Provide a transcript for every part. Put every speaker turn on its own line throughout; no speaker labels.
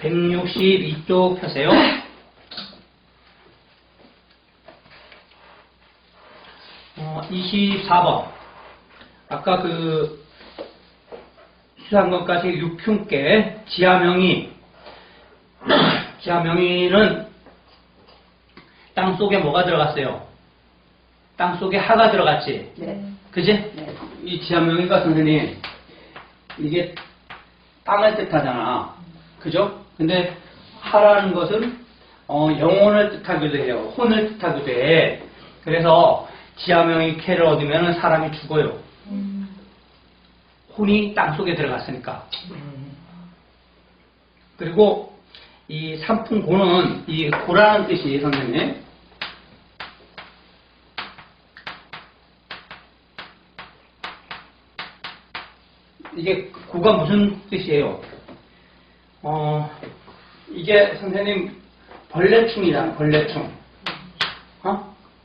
162쪽 펴세요. 24번. 아까 그 수상권까지 6흉께 지하명의. 지하명의는 땅 속에 뭐가 들어갔어요? 땅 속에 하가 들어갔지?
네.
그지?
네.
이 지하명의가 선생님, 이게 땅을 뜻하잖아. 그죠? 근데 하라는 것은 영혼을 뜻하기도 해요. 혼을 뜻하기도 해. 그래서 지하명의 캐를 얻으면 사람이 죽어요. 혼이 땅 속에 들어갔으니까. 그리고 이 삼풍고는 이 고라는 뜻이 선생님, 이게 고가 무슨 뜻이에요? 이게 선생님 벌레충이잖아. 벌레충.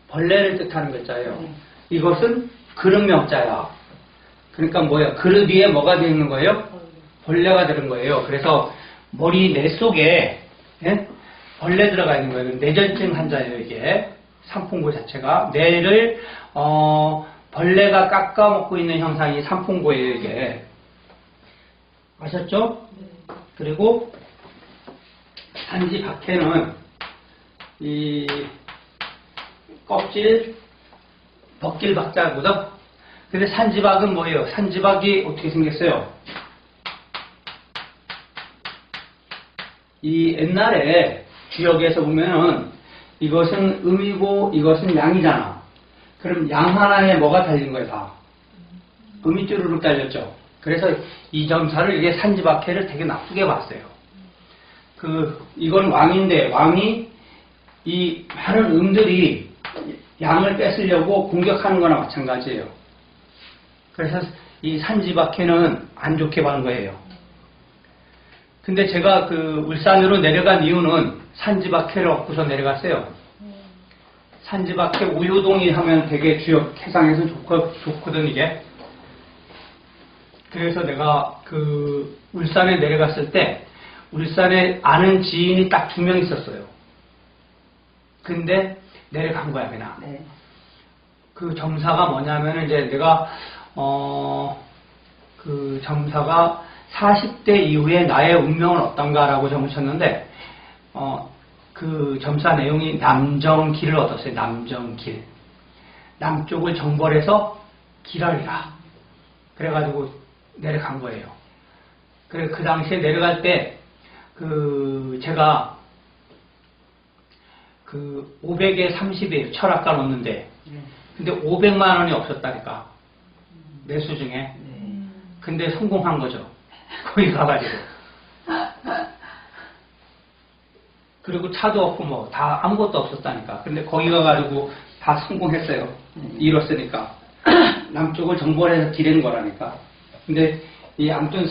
벌레를 뜻하는 글자예요. 이것은 그릇명자야. 그러니까 뭐야? 그릇 위에 뭐가 되어 있는 거예요? 벌레가 들은 거예요. 그래서 머리 뇌 속에 벌레 들어가 있는 거예요. 뇌전증 환자예요. 이게 삼풍고 자체가 뇌를 벌레가 깎아먹고 있는 형상이 삼풍고예요. 이게 아셨죠? 그리고 산지박해는 이 껍질 벗길 박자거든. 근데 산지박은 뭐예요? 산지박이 어떻게 생겼어요? 이 옛날에 주역에서 보면은 이것은 음이고 이것은 양이잖아. 그럼 양 하나에 뭐가 달린 거예요? 다 음이 쭈르륵 달렸죠. 그래서 이 점사를 이게 산지박해를 되게 나쁘게 봤어요. 이건 왕인데 왕이 이 많은 음들이 양을 뺏으려고 공격하는 거나 마찬가지예요. 그래서 이 산지박해는 안 좋게 본 거예요. 근데 제가 울산으로 내려간 이유는 산지박해를 얻고서 내려갔어요. 산지박해 우효동이 하면 되게 주역 해상에서 좋거든 이게. 그래서 내가 울산에 내려갔을 때 울산에 아는 지인이 딱 2명 있었어요. 근데 내려간 거야 그냥.
네.
그 점사가 뭐냐면은 이제 내가 그 점사가 40대 이후에 나의 운명은 어떤가라고 점을 쳤는데 그 점사 내용이 남정길을 얻었어요. 남정길. 남쪽을 정벌해서 길하리라. 그래가지고 내려간 거예요. 그래 그 당시에 내려갈 때 제가 500에 30이에요. 철학과 넣었는데. 근데 500만 원이 없었다니까. 매수 중에. 근데 성공한 거죠. 거기 가가지고. 그리고 차도 없고 뭐 다 아무것도 없었다니까. 근데 거기 가가지고 다 성공했어요. 이뤘으니까. 남쪽을 정벌해서 기른 거라니까. 근데 아무튼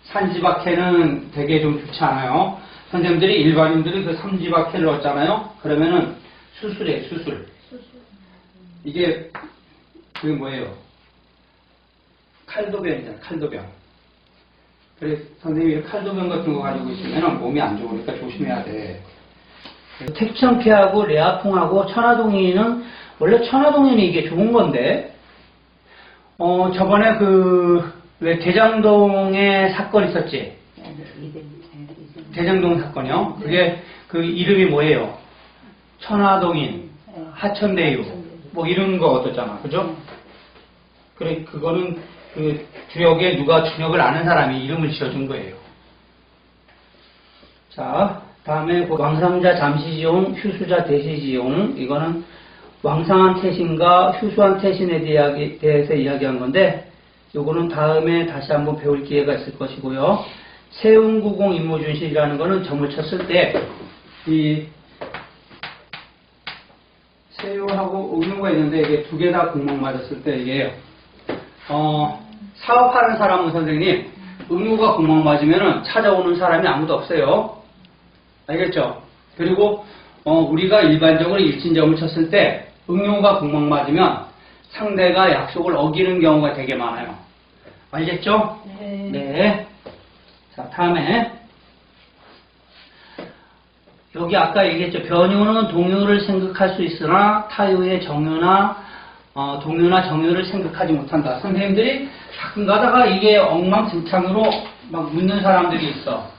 산지박해는 되게 좀 좋지 않아요. 선생님들이 일반인들이 그 산지박해를 얻잖아요. 그러면은 수술이에요. 수술. 이게 그게 뭐예요? 칼도병이잖아. 칼도병. 그래서 선생님이 칼도병 같은 거 가지고 있으면 몸이 안 좋으니까 조심해야 돼. 택천피하고 레아풍하고 천하동인은 원래 천하동인이 이게 좋은 건데 저번에 왜 대장동에 사건 있었지? 대장동 사건이요? 그게 이름이 뭐예요? 천하동인, 하천대유 뭐 이런 거 얻었잖아. 그죠? 그래 그거는 주역에 누가 주역을 아는 사람이 이름을 지어준 거예요. 자, 다음에 왕상자 잠시지용, 휴수자 대시지용. 이거는 왕상한 태신과 휴수한 태신에 대해서 이야기한 건데 요거는 다음에 다시 한번 배울 기회가 있을 것이고요. 세운구공 임무준실이라는 거는 점을 쳤을 때 이 세운하고 의무가 있는데 이게 2개 다 공목 맞았을 때 이게 사업하는 사람은 선생님 의무가 공목 맞으면 찾아오는 사람이 아무도 없어요. 알겠죠? 그리고 우리가 일반적으로 일진점을 쳤을 때 응용과 공목 맞으면 상대가 약속을 어기는 경우가 되게 많아요. 알겠죠?
네.
네. 자, 다음에 여기 아까 얘기했죠. 변효는 동요를 생각할 수 있으나 타요의 정효나 동요나 정효를 생각하지 못한다. 선생님들이 가끔 가다가 이게 엉망진창으로 막 묻는 사람들이 있어.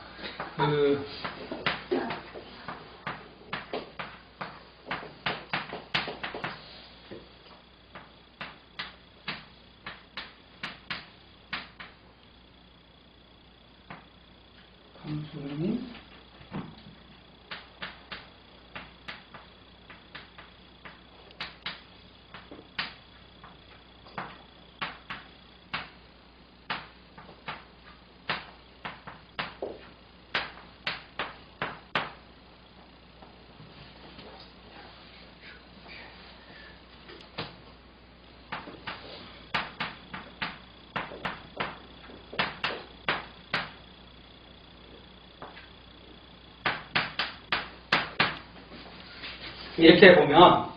감수님 이렇게 보면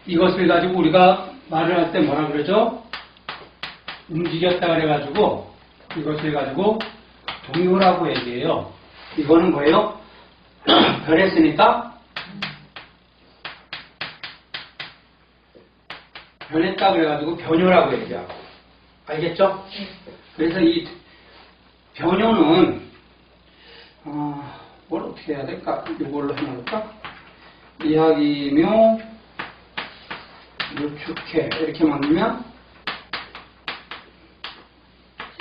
이것을 가지고 우리가 말을 할 때 뭐라 그러죠? 움직였다 그래가지고 이것을 가지고 동요라고 얘기해요. 이거는 뭐예요? 변했으니까 변했다 그래가지고 변효라고 얘기하고. 알겠죠? 그래서 이 변효는 뭘 어떻게 해야 될까? 이걸로 해놓을까? 이야기묘 요축해 이렇게 만들면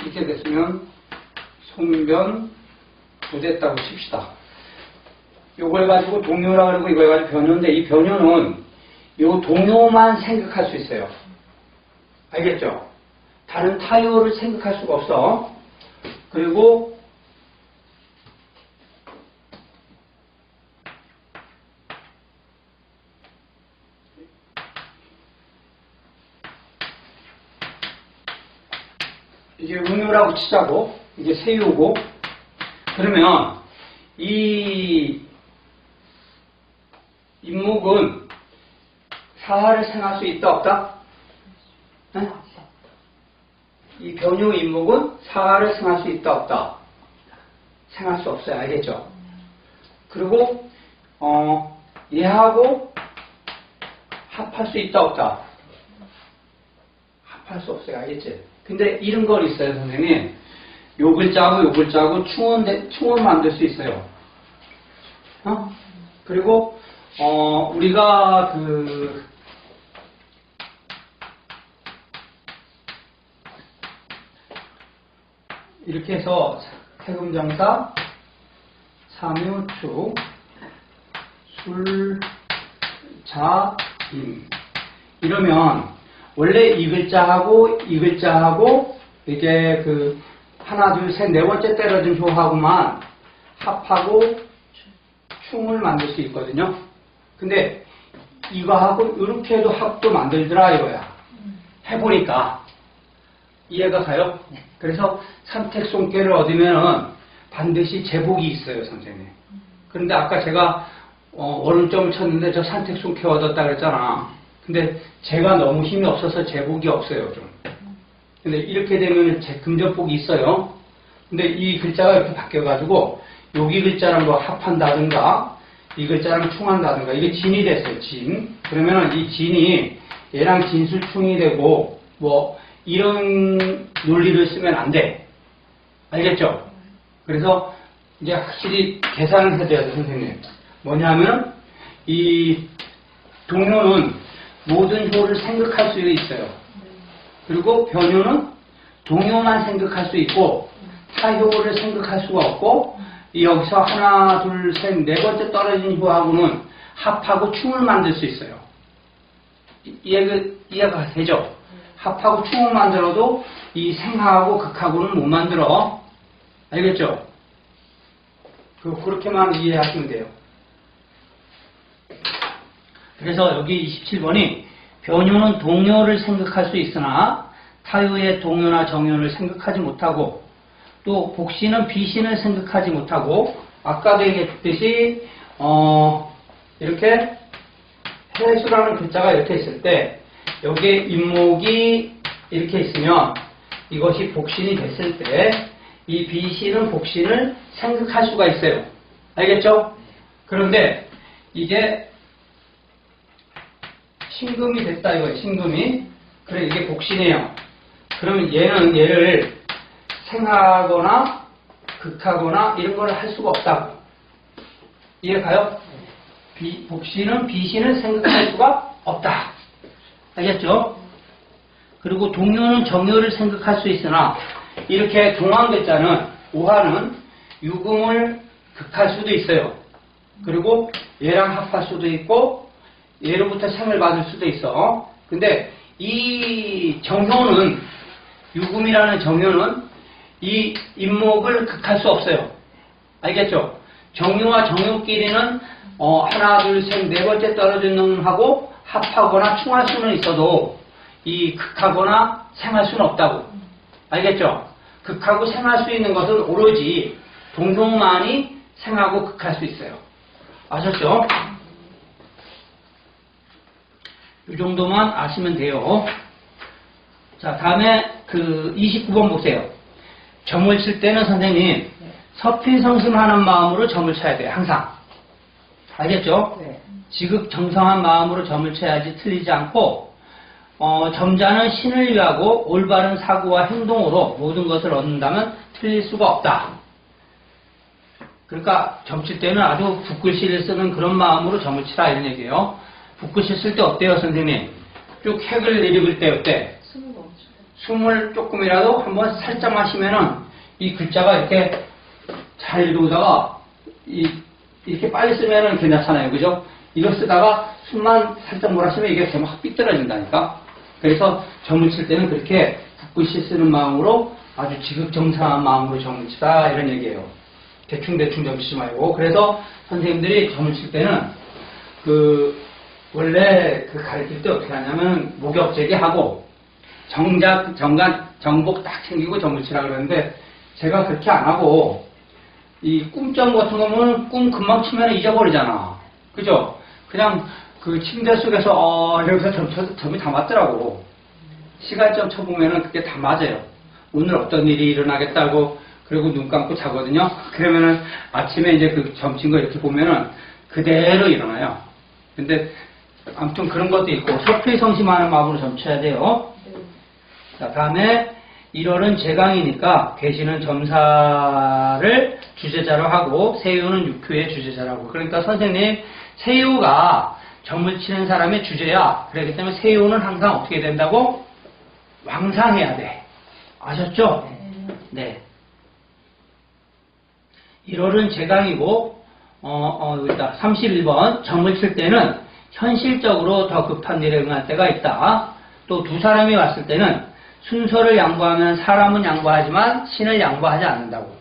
이렇게 됐으면 송변 부됐다고 칩시다. 요걸 가지고 동요라 그러고 이걸 가지고 변효인데 이 변효는 요 동요만 생각할 수 있어요. 알겠죠? 다른 타요를 생각할 수가 없어. 그리고 이게 음요라고 치자고, 이게 세요고, 그러면 이 인목은 사하를 생할 수 있다 없다? 네? 이 변효 인목은 사하를 생할 수 있다 없다? 생할 수 없어요. 알겠죠? 그리고 얘하고 합할 수 있다 없다? 합할 수 없어요. 알겠지? 근데 이런 건 있어요, 선생님. 요 글자하고 요 글자하고 충원 만들 수 있어요. 그리고 우리가 이렇게 해서 세금정사, 사묘축, 술자임 이러면 원래 이 글자하고 이 글자하고 이게 하나 둘 셋 네 번째 때려진 조하고만 합하고 충을 만들 수 있거든요. 근데 이거하고 이렇게 해도 합도 만들더라 이거야. 해보니까 이해가 가요? 그래서 산택송계를 얻으면은 반드시 제복이 있어요, 선생님. 그런데 아까 제가 원점을 쳤는데 저 산택송계 얻었다 그랬잖아. 근데 제가 너무 힘이 없어서 제복이 없어요, 좀. 근데 이렇게 되면 금전복이 있어요. 근데 이 글자가 이렇게 바뀌어가지고 여기 글자랑 뭐 합한다든가 이 글자랑 충한다든가 이게 진이 됐어요, 진. 그러면 이 진이 얘랑 진술충이 되고 뭐 이런 논리를 쓰면 안 돼. 알겠죠? 그래서 이제 확실히 계산을 해줘야 돼, 선생님. 뭐냐면 이 동요는 모든 효를 생각할 수 있어요. 그리고 변효는 동요만 생각할 수 있고 타효를 생각할 수가 없고 여기서 하나, 둘, 셋, 네 번째 떨어진 효하고는 합하고 충을 만들 수 있어요. 이해가 되죠? 합하고 충을 만들어도 이 생하하고 극하고는 못 만들어. 알겠죠? 그렇게만 이해하시면 돼요. 그래서 여기 27번이 변효는 동요를 생각할 수 있으나 타요의 동요나 정요를 생각하지 못하고 또 복시는 비시는 생각하지 못하고 아까도 얘기했듯이 이렇게 해수라는 글자가 이렇게 있을 때 여기에 인목이 이렇게 있으면 이것이 복신이 됐을 때 이 비시는 복신을 생각할 수가 있어요. 알겠죠? 그런데 이게 신금이 됐다 이거예요. 신금이. 그래 이게 복신이에요. 그러면 얘를 생하거나 극하거나 이런 걸 할 수가 없다고. 이해가요? 복신은 비신을 생각할 수가 없다. 알겠죠? 그리고 동요는 정요를 생각할 수 있으나 이렇게 동황대자는 오화는 유금을 극할 수도 있어요. 그리고 얘랑 합할 수도 있고 얘로부터 생을 받을 수도 있어. 근데 이 정효는 유금이라는 정효는 이 임목을 극할 수 없어요. 알겠죠? 정효와 정효끼리는 하나 둘 셋 네 번째 떨어진 놈하고 합하거나 충할 수는 있어도 이 극하거나 생할 수는 없다고. 알겠죠? 극하고 생할 수 있는 것은 오로지 동효만이 생하고 극할 수 있어요. 아셨죠? 이 정도만 아시면 돼요. 자, 다음에 그 29번 보세요. 점을 칠 때는 선생님 서필성심하는 마음으로 점을 쳐야 돼요. 항상. 알겠죠?
네.
지극정성한 마음으로 점을 쳐야지 틀리지 않고 점자는 신을 위하고 올바른 사고와 행동으로 모든 것을 얻는다면 틀릴 수가 없다. 그러니까 점 칠 때는 아주 붓글씨를 쓰는 그런 마음으로 점을 치라 이런 얘기예요. 붓글씨 쓸 때 어때요 선생님? 쭉 획을 내리을 때 어때? 숨을 조금이라도 한번 살짝 마시면은 이 글자가 이렇게 잘 읽어오다가 이렇게 빨리 쓰면은 괜찮잖아요. 그죠? 이거 쓰다가 숨만 살짝 몰아쓰면 이게 제목 확 삐뚤어진다니까. 그래서 점을 칠 때는 그렇게 붓글씨 쓰는 마음으로 아주 지극정성한 마음으로 점을 치다 이런 얘기예요. 대충 점 치지 말고. 그래서 선생님들이 점을 칠 때는 원래 가르칠 때 어떻게 하냐면 목욕제기 하고 정간, 정복 딱 챙기고 점을 치라 그러는데 제가 그렇게 안 하고 이 꿈점 같은 거는 꿈 금방 치면 잊어버리잖아. 그죠? 그냥 그 침대 속에서 여기서 점이 다 맞더라고. 시간점 쳐보면은 그게 다 맞아요. 오늘 어떤 일이 일어나겠다고 그리고 눈 감고 자거든요. 그러면은 아침에 이제 그 점친 거 이렇게 보면은 그대로 일어나요. 근데 아무튼 그런 것도 있고 서필성심하는 마음으로 점쳐야 돼요. 자, 다음에 1월은 제강이니까 계시는 점사를 주제자로 하고 세유는 육효의 주제자라고. 그러니까 선생님 세유가 점을 치는 사람의 주제야. 그렇기 때문에 세유는 항상 어떻게 된다고? 왕상해야 돼. 아셨죠? 네. 1월은 제강이고 여기다 31번 점을 칠 때는 현실적으로 더 급한 일에 응할 때가 있다. 또 두 사람이 왔을 때는 순서를 양보하면 사람은 양보하지만 신을 양보하지 않는다고.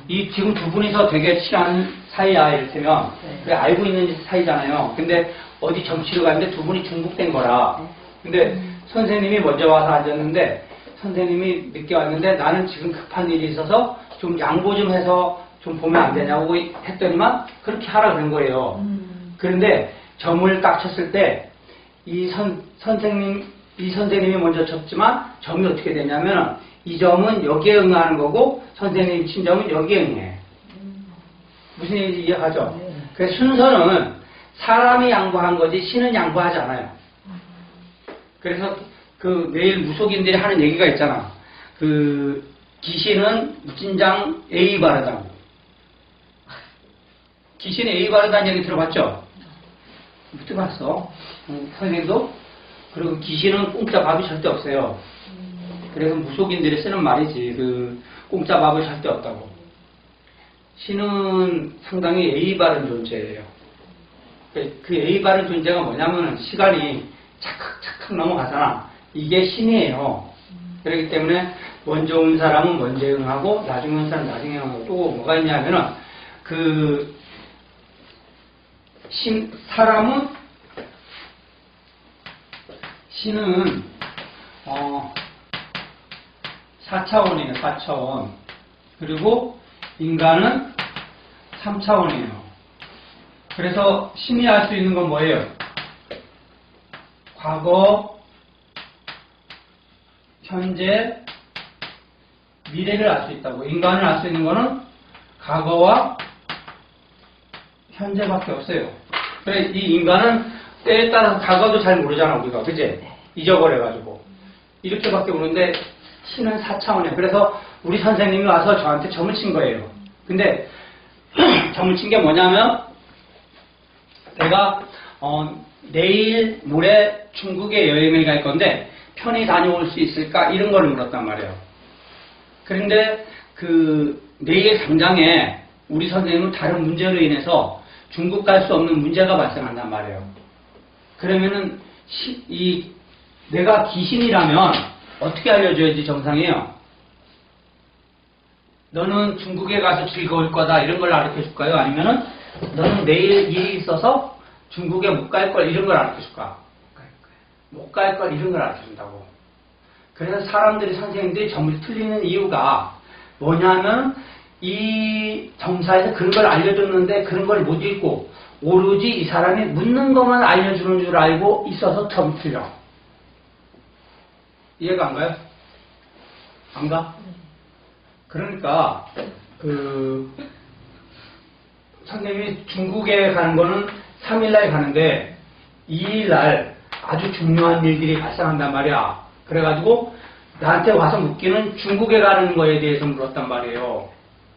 이 지금 두 분이서 되게 친한 사이야 이를테면 그래 알고 있는 사이잖아요. 근데 어디 점치러 갔는데 두 분이 중복된 거라. 근데 선생님이 먼저 와서 앉았는데 선생님이 늦게 왔는데 나는 지금 급한 일이 있어서 좀 양보 좀 해서 좀 보면 안 되냐고 했더니만 그렇게 하라 그런 거예요. 그런데 점을 딱 쳤을 때 이 선생님이 먼저 쳤지만 점이 어떻게 되냐면 이 점은 여기에 응하는 거고 선생님이 친 점은 여기에 응해. 무슨 얘기인지 이해가죠? 그래서 순서는 사람이 양보한 거지 신은 양보하지 않아요. 그래서 매일 무속인들이 하는 얘기가 있잖아. 기신은 무진장 A 바르다고. 기신이 A 바르다는 얘기 들어봤죠? 못 들어봤어. 선생님도? 그리고 기신은 공짜 밥이 절대 없어요. 그래서 무속인들이 쓰는 말이지. 공짜 밥이 절대 없다고. 신은 상당히 A 바른 존재예요. 그 A 바른 존재가 뭐냐면 시간이 착착착 넘어가잖아. 이게 신이에요. 그렇기 때문에 먼저 온 사람은 먼저 응하고 나중에 온 사람은 나중에 응하고 또 뭐가 있냐면은 신은 4차원이에요. 4차원. 그리고 인간은 3차원이에요. 그래서 신이 알 수 있는 건 뭐예요? 과거, 현재, 미래를 알 수 있다고. 인간을 알 수 있는 거는 과거와 현재밖에 없어요. 그래, 이 인간은 때에 따라서 과거도 잘 모르잖아, 우리가. 그치? 잊어버려가지고. 이렇게밖에 모르는데, 신은 4차원이에요. 그래서 우리 선생님이 와서 저한테 점을 친 거예요. 근데, 점을 친 게 뭐냐면, 내가, 내일 모레 중국에 여행을 갈 건데, 편히 다녀올 수 있을까? 이런 걸 물었단 말이에요. 그런데, 내일 당장에 우리 선생님은 다른 문제로 인해서 중국 갈 수 없는 문제가 발생한단 말이에요. 그러면은, 내가 귀신이라면 어떻게 알려줘야지 정상이에요? 너는 중국에 가서 즐거울 거다 이런 걸 가르쳐 줄까요? 아니면은 너는 내일 일이 있어서 중국에 못 갈 걸 이런 걸 가르쳐 줄까? 못 갈 걸 이런 걸 가르쳐 준다고. 그래서 사람들이 선생님들이 점을 틀리는 이유가 뭐냐면 이 정사에서 그런 걸 알려줬는데 그런 걸 못 읽고 오로지 이 사람이 묻는 것만 알려주는 줄 알고 있어서 점 틀려. 이해가 안 가요? 안 가? 그러니까 선생님이 중국에 가는 거는 3일날 가는데 2일날 아주 중요한 일들이 발생한단 말이야. 그래가지고 나한테 와서 묻기는 중국에 가는 거에 대해서 물었단 말이에요.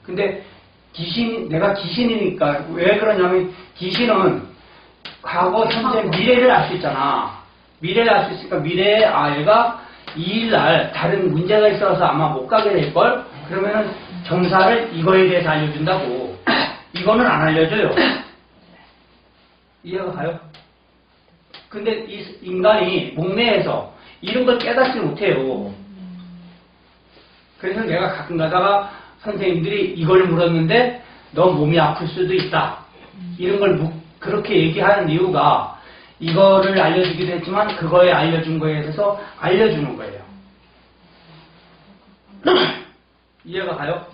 근데 내가 귀신이니까 왜 그러냐면 귀신은 과거, 현재, 미래를 알 수 있잖아. 미래를 알 수 있으니까 미래의 얘가 2일날 다른 문제가 있어서 아마 못 가게 될걸? 그러면은 정사를 이거에 대해서 알려준다고. 이거는 안 알려줘요. 이해가 가요? 근데 이 인간이 목매에서 이런 걸 깨닫지 못해요. 그래서 내가 가끔 가다가 선생님들이 이걸 물었는데 너 몸이 아플 수도 있다. 이런 걸 그렇게 얘기하는 이유가 이거를 알려주기도 했지만 그거에 알려준 거에 대해서 알려주는 거예요. 이해가 가요?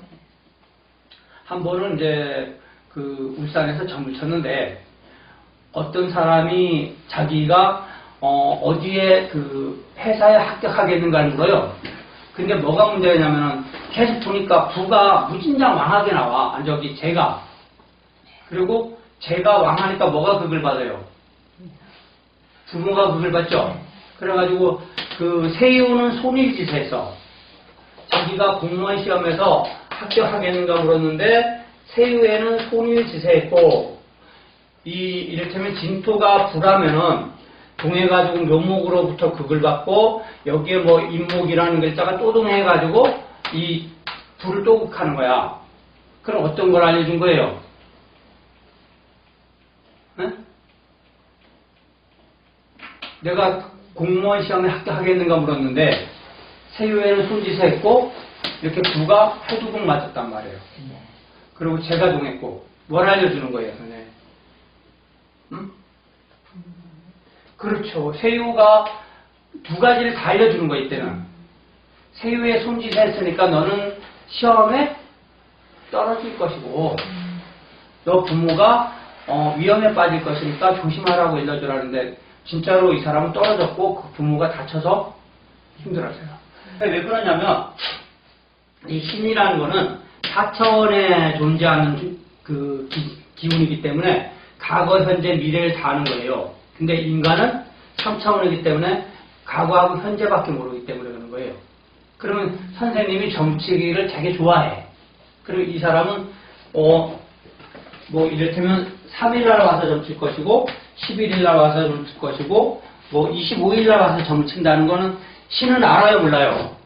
한 번은 이제 울산에서 점을 쳤는데 어떤 사람이 자기가 어디에 회사에 합격하겠는가를 물어요. 근데 뭐가 문제냐면은 계속 보니까 부가 무진장 왕하게 나와. 제가. 그리고 제가 왕하니까 뭐가 극을 받아요? 부모가 극을 받죠. 그래가지고 세이우는 손일짓에서 자기가 공무원 시험에서 합격하겠는가 물었는데 세이우에는 손일짓했고 이를테면 진토가 부라면은 동해가지고 묘목으로부터 극을 받고 여기에 뭐 인목이라는 글자가 또 동해가지고 이 불을 또 극하는 거야. 그럼 어떤 걸 알려준 거예요? 네? 내가 공무원 시험에 합격하겠는가 물었는데 세유에는 손짓했고 이렇게 부가 호두국 맞았단 말이에요. 그리고 제가 동했고 뭘 알려주는 거예요, 선생님? 응? 그렇죠. 세유가 두 가지를 다 알려주는 거 이때는. 세유에 손짓했으니까 너는 시험에 떨어질 것이고 너 부모가 위험에 빠질 것이니까 조심하라고 일러주라는데 진짜로 이 사람은 떨어졌고 그 부모가 다쳐서 힘들었어요. 왜 그러냐면 이 신이라는 거는 4차원에 존재하는 기운이기 때문에 과거, 현재, 미래를 다 아는 거예요. 근데 인간은 3차원이기 때문에 과거하고 현재밖에 모르기 때문에 그런 거예요. 그러면 선생님이 점치기를 되게 좋아해. 그리고 이 사람은 이를테면 3일날 와서 점칠 것이고 11일날 와서 점칠 것이고 25일날 와서 점을 친다는 거는 신은 알아요, 몰라요?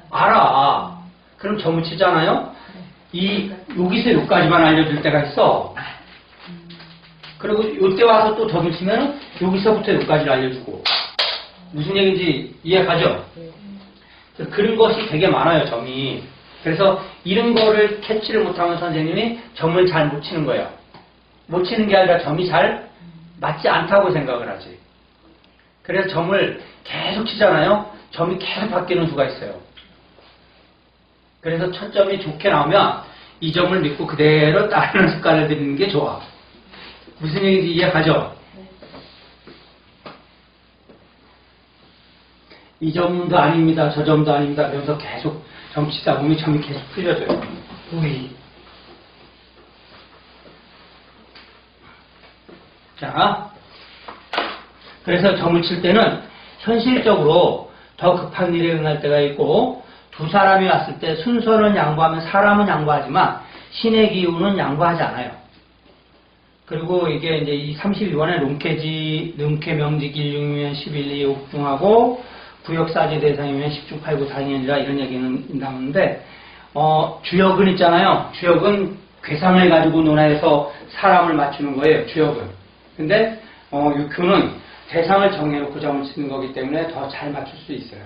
알아. 그럼 점을 치잖아요? 여기서 여기까지만 알려줄 때가 있어. 그리고 이때 와서 또 점을 치면 여기서부터 여기까지를 알려주고. 무슨 얘기인지 이해가죠? 그런 것이 되게 많아요, 점이. 그래서 이런 거를 캐치를 못하면 선생님이 점을 잘 못 치는 거예요. 못 치는 게 아니라 점이 잘 맞지 않다고 생각을 하지. 그래서 점을 계속 치잖아요. 점이 계속 바뀌는 수가 있어요. 그래서 첫 점이 좋게 나오면 이 점을 믿고 그대로 따르는 습관을 들이는 게 좋아. 무슨 얘기인지 이해가죠? 이 점도 아닙니다. 저 점도 아닙니다. 그러면서 계속 점 치다 보면 점이 계속 풀려져요. 우리. 자, 그래서 점을 칠 때는 현실적으로 더 급한 일에 응할 때가 있고 두 사람이 왔을 때 순서는 양보하면 사람은 양보하지만 신의 기운은 양보하지 않아요. 그리고 이게 이제 이 32번에 lum케 명지 길중이면 11리 옥중하고 구역사지 대상이면 10중 8구 당연이라 이런 얘기는 나오는데 주역은 있잖아요. 주역은 괴상을 가지고 논해서 사람을 맞추는 거예요. 주역은. 근데 육효는 대상을 정해놓고 점을 치는 거기 때문에 더 잘 맞출 수 있어요.